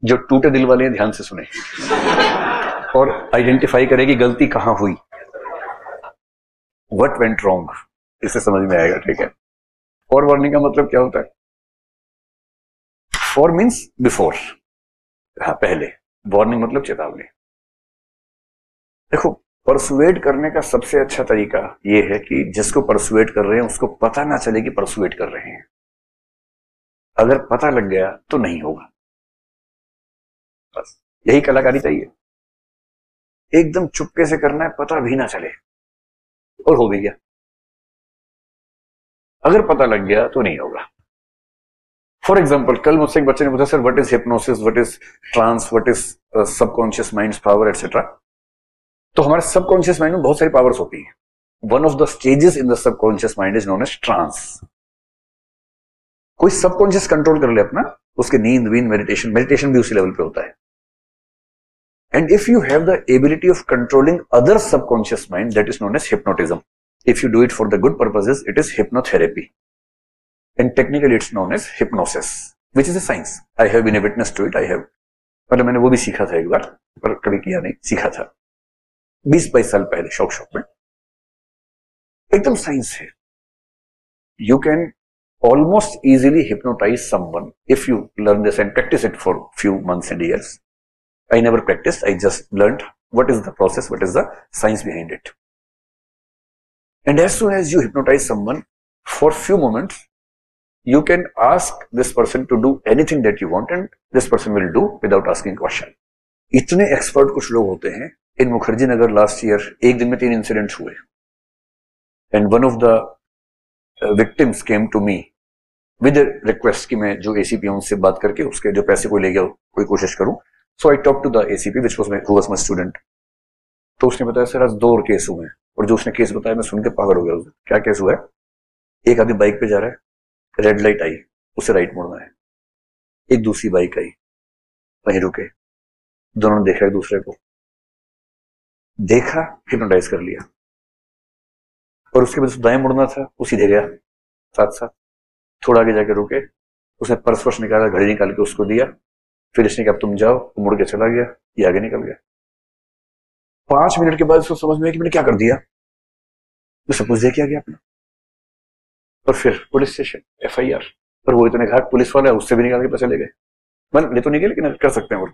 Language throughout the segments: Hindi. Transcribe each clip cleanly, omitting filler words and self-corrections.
जो टूटे दिल वाले हैं ध्यान से सुने और आइडेंटिफाई करें कि गलती कहां हुई, व्हाट वेंट रॉन्ग, इससे समझ में आएगा। ठीक है। फॉर वार्निंग का मतलब क्या होता है? फॉर मीन्स बिफोर, हाँ पहले, वार्निंग मतलब चेतावनी। देखो, परसुएट करने का सबसे अच्छा तरीका यह है कि जिसको परसुएट कर रहे हैं उसको पता ना चले कि परसुएट कर रहे हैं। अगर पता लग गया तो नहीं होगा। बस यही कलाकारी चाहिए, एकदम चुपके से करना है, पता भी ना चले, और हो भी गया। अगर पता लग गया तो नहीं होगा। फॉर एग्जाम्पल, कल मुझसे एक बच्चे ने पूछा, sir what is hypnosis, what is trance, what is subconscious minds power etcetera. तो हमारे सबकॉन्शियस माइंड में बहुत सारी पावर्स होती हैं। One of the stages in the subconscious mind is known as trance. कोई सबकॉन्शियस कंट्रोल कर ले अपना, उसके नींद वींद मेडिटेशन भी उसी लेवल पे होता है। And if you have the ability of controlling other subconscious mind, that is known as hypnotism. If you do it for the good purposes, it is hypnotherapy. And technically it's known as hypnosis, which is a science. I have been a witness to it. मतलब मैंने वो भी सीखा था एक बार, पर कभी किया नहीं, सीखा था 20-22 साल पहले शौक में। एकदम साइंस है। You can almost easily hypnotize someone if you learn this and practice it for few months and years. I never practiced. I just learned what is the process, what is the science behind it. And as soon as you hypnotize someone for few moments, you can ask this person to do anything that you want and this person will do without asking question. इतने एक्सपर्ट कुछ लोग होते हैं। In Mukherjee Nagar last year एक दिन में 3 इंसिडेंट्स हुए। And one of the victims came to me with request कि मैं जो एसीपी हूं उससे बात करके उसके जो पैसे कोई ले गया कोई कोशिश करूं। So I talk to the ACP which was my student. तो उसने बताया, सर आज 2 और केस हुए हैं। और जो उसने केस बताया मैं सुन के पागल हो गया। क्या केस हुआ है? एक आदमी बाइक पे जा रहा है, रेड लाइट आई, उसे राइट मुड़ना है। एक दूसरी बाइक आई, वहीं रुके, दोनों ने देखा एक दूसरे को, देखा, हिप्नोटाइज कर लिया। और उसके बाद दाएं मुड़ना था, वो सीधे गया साथ साथ। थोड़ा आगे जाके रुके, उसने पर्स वर्स निकाला, घड़ी निकाल के उसको दिया। फिर इसने कहा तुम जाओ, वो मुड़ के चला गया, ये आगे निकल गया। 5 मिनट के बाद उसको समझ में आया कि मैंने क्या कर दिया। तो सब कुछ देख गया अपना। और फिर पुलिस स्टेशन, FIR। पर वो इतने घाट पुलिस वाला है, उससे भी निकाल के पैसे ले गए। मतलब ले तो नहीं गए, लेकिन कर सकते हैं वो।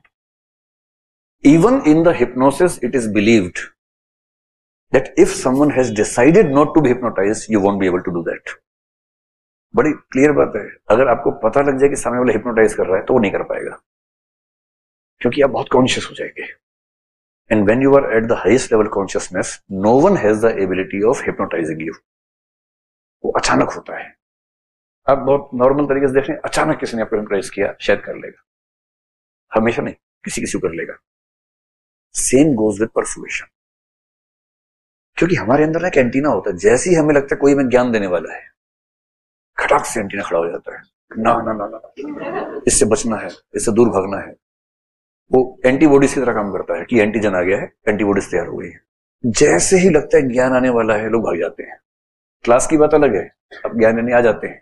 Even in the hypnosis it is believed that if someone has decided not to be hypnotized, you won't be able to do that. बड़ी क्लियर बात है। अगर आपको पता लग जाए कि सामने वाला हिप्नोटाइज कर रहा है तो वो नहीं कर पाएगा, क्योंकि आप बहुत कॉन्शियस हो जाएंगे। And when you are at the highest level consciousness, no one has the ability of hypnotizing you. वो अचानक होता है। आप बहुत नॉर्मल तरीके से देख रहे हैं, अचानक किसी ने आपको हिप्नोटाइज किया, शायद कर लेगा, हमेशा नहीं, किसी किसी को कर लेगा। Same goes with persuasion. क्योंकि हमारे अंदर एक एंटीना होता है, जैसे ही हमें लगता है कोई हमें ज्ञान देने वाला है, खटाक से एंटीना खड़ा हो जाता है, ना ना ना ना, इससे बचना है, इससे दूर भागना है। वो एंटीबॉडीज की तरह काम करता है कि एंटीजन आ गया है, एंटीबॉडीज तैयार हो गई है। जैसे ही लगता है ज्ञान आने वाला है, लोग भाग जाते हैं। क्लास की बात अलग है, अब ज्ञान लेने आ जाते हैं,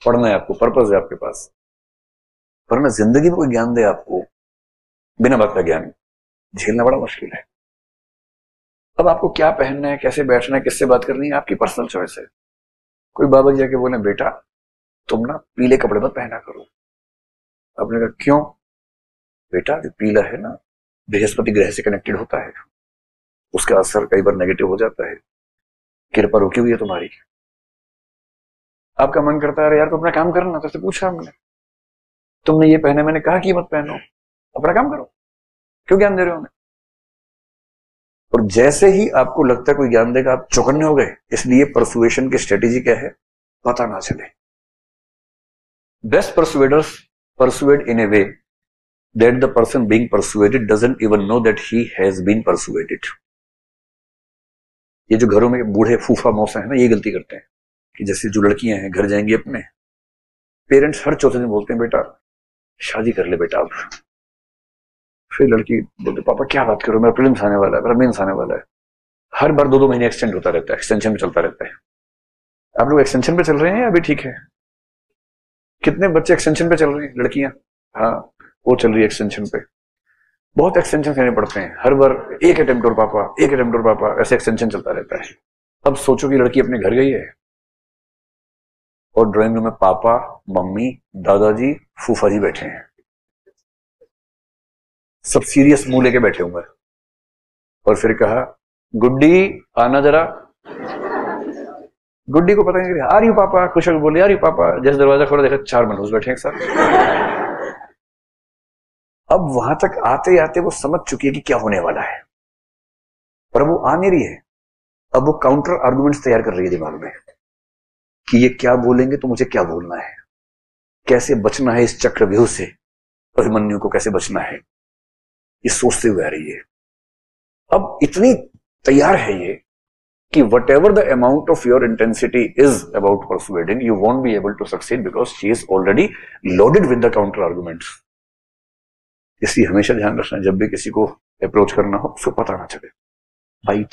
पढ़ना है आपको, पर्पस है आपके पास। वरना जिंदगी में कोई ज्ञान दे आपको बिना बात का ज्ञान, झेलना बड़ा मुश्किल है। अब आपको क्या पहनना है, कैसे बैठना है, किससे बात करनी है, आपकी पर्सनल चॉइस है। कोई बाबा जी जाके बोले, बेटा तुम ना पीले कपड़े मत पहना करो। आपने कहा क्यों? बेटा जो पीला है ना, बृहस्पति ग्रह से कनेक्टेड होता है, उसका असर कई बार नेगेटिव हो जाता है, कृपा रुकी हुई है तुम्हारी। आपका मन करता है, यार तो अपना काम करना, तो पूछा मैंने, तुमने ये पहने, मैंने कहा कि मत पहनो, अपना काम करो, क्यों ज्ञान दे रहे हो हमें? और जैसे ही आपको लगता है कोई ज्ञान देगा, आप चौकन्ने हो गए। इसलिए परसुएशन की स्ट्रेटेजी क्या है? पता ना चले। Best persuaders persuade in a way that the person being persuaded doesn't even know that he has been persuaded. ये जो घरों में बूढ़े फूफा मौसा है ना, ये गलती करते हैं कि जैसे जो लड़कियां हैं घर जाएंगी अपने, पेरेंट्स हर चौथे दिन बोलते हैं, बेटा शादी कर ले बेटा अब। फिर लड़की बोलते, पापा क्या बात करो, मेरा प्रीलिम्स आने वाला है, मेरा मेंस आने वाला है। हर बार 2-2 महीने एक्सटेंड होता रहता है, एक्सटेंशन में चलता रहता है। आप लोग एक्सटेंशन पे चल रहे हैं या अभी ठीक है? कितने बच्चे एक्सटेंशन पे चल रहे हैं? लड़कियां, हाँ, वो चल रही है एक्सटेंशन पे, बहुत एक्सटेंशन कहने पड़ते हैं हर बार, एक अटेम्प्ट और पापा, एक अटेम्प्ट और पापा, ऐसे एक्सटेंशन चलता रहता है। अब सोचो कि लड़की अपने घर गई है और ड्राइंग रूम में पापा, मम्मी, दादाजी, फूफा जी बैठे हैं, सब सीरियस मुंह लेके बैठे हुए, और फिर कहा गुड्डी आना जरा। गुड्डी को पता नहीं, आ रही हूं पापा, खुश होकर बोले आ रही हूं पापा, जैसे दरवाजा खोला देखा 4 मनहूस बैठे हैं एक साथ। अब वहां तक आते आते वो समझ चुकी है कि क्या होने वाला है, पर वो आ नहीं रही है। अब वो काउंटर आर्गुमेंट्स तैयार कर रही है दिमाग में कि ये क्या बोलेंगे तो मुझे क्या बोलना है, कैसे बचना है इस चक्रव्यूह से, अभिमन्यु को कैसे बचना है, ये सोचते हुए आ रही है। अब इतनी तैयार है ये कि whatever the amount of your intensity is about persuading, you won't be able to succeed because she is already loaded with the counter arguments. इसलिए हमेशा ध्यान रखना, जब भी किसी को अप्रोच करना हो उसको पता ना चले, बाई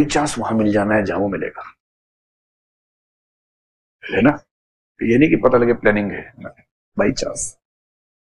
चांस वहां मिल जाना है जहां वो मिलेगा, है ना। ये नहीं कि पता लगे प्लानिंग है, बाई चांस।